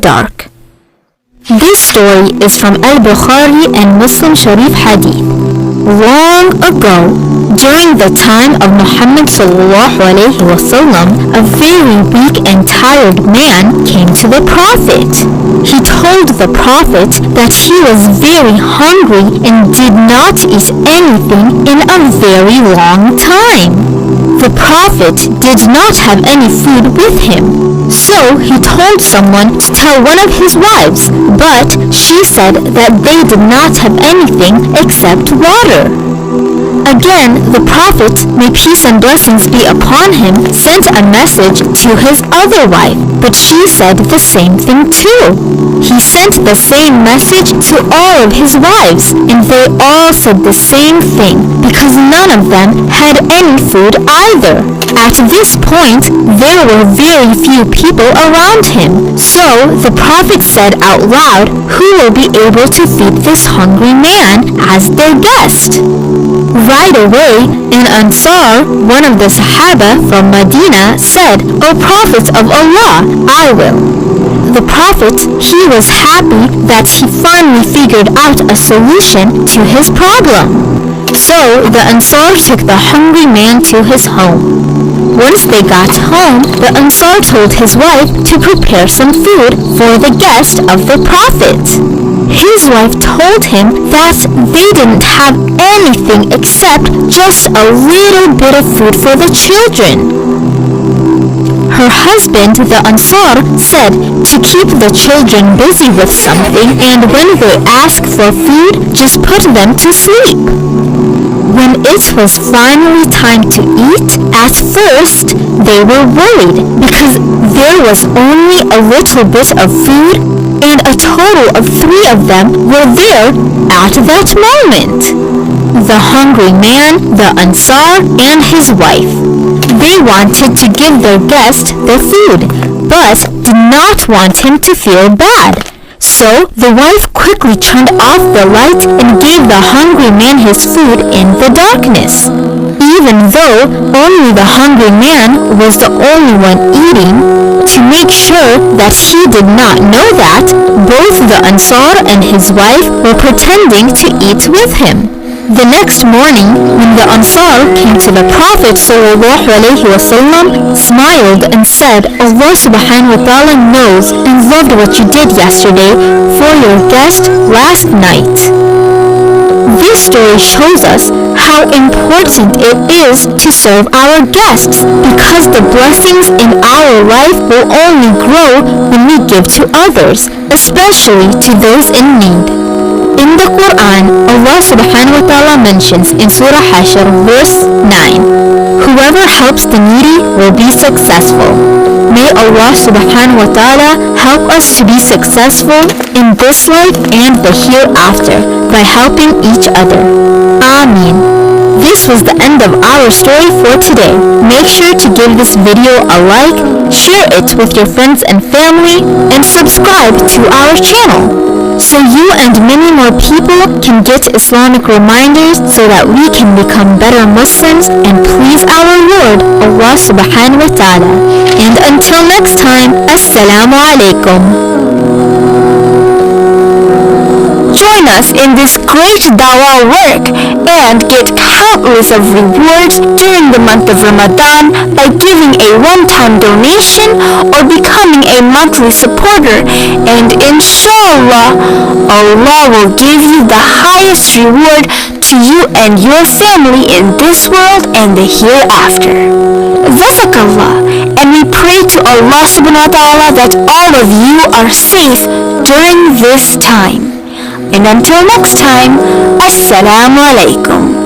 dark. This story is from Al-Bukhari and Muslim Sharif Hadith. Long ago, during the time of Muhammad ﷺ, a very weak and tired man came to the Prophet. He told the Prophet that he was very hungry and did not eat anything in a very long time. The Prophet did not have any food with him, so he told someone to tell one of his wives, but she said that they did not have anything except water. Again, the Prophet, may peace and blessings be upon him, sent a message to his other wife, but she said the same thing too. He sent the same message to all of his wives, and they all said the same thing, because none of them had any food either. At this point, there were very few people around him, so the Prophet said out loud, "Who will be able to feed this hungry man as their guest?" Right away, an Ansar, one of the Sahaba from Medina, said, "O Prophet of Allah, I will." The Prophet, he was happy that he finally figured out a solution to his problem. So the Ansar took the hungry man to his home. Once they got home, the Ansar told his wife to prepare some food for the guest of the Prophet. His wife told him that they didn't have anything except just a little bit of food for the children. Her husband, the Ansar, said to keep the children busy with something, and when they asked for food, just put them to sleep. When it was finally time to eat, at first they were worried because there was only a little bit of food and a total of 3 of them were there at that moment. The hungry man, the Ansar, and his wife. They wanted to give their guest their food, but did not want him to feel bad. So the wife quickly turned off the light and gave the hungry man his food in the darkness. Even though only the hungry man was the only one eating, to make sure that he did not know that, both the Ansar and his wife were pretending to eat with him. The next morning, when the Ansar came to the Prophet ﷺ, smiled and said, "Allah subhanahu wa ta'ala knows and loved what you did yesterday for your guest last night." This story shows us how important it is to serve our guests, because the blessings in our life will only grow when we give to others, especially to those in need. In the Quran, Allah subhanahu wa ta'ala mentions in Surah Hashr verse 9, "Whoever helps the needy will be successful." May Allah subhanahu wa ta'ala help us to be successful in this life and the hereafter by helping each other. Ameen. This was the end of our story for today. Make sure to give this video a like, share it with your friends and family, and subscribe to our channel, so you and many more people can get Islamic reminders so that we can become better Muslims and please our Lord, Allah subhanahu wa ta'ala. And until next time, Assalamu alaikum. Join us in this great dawah work and get countless of rewards during the month of Ramadan by giving a one-time donation or becoming a monthly supporter, and inshallah, Allah will give you the highest reward to you and your family in this world and the hereafter. Jazakallah, and we pray to Allah subhanahu wa ta'ala that all of you are safe during this time. And until next time, Assalamu alaikum.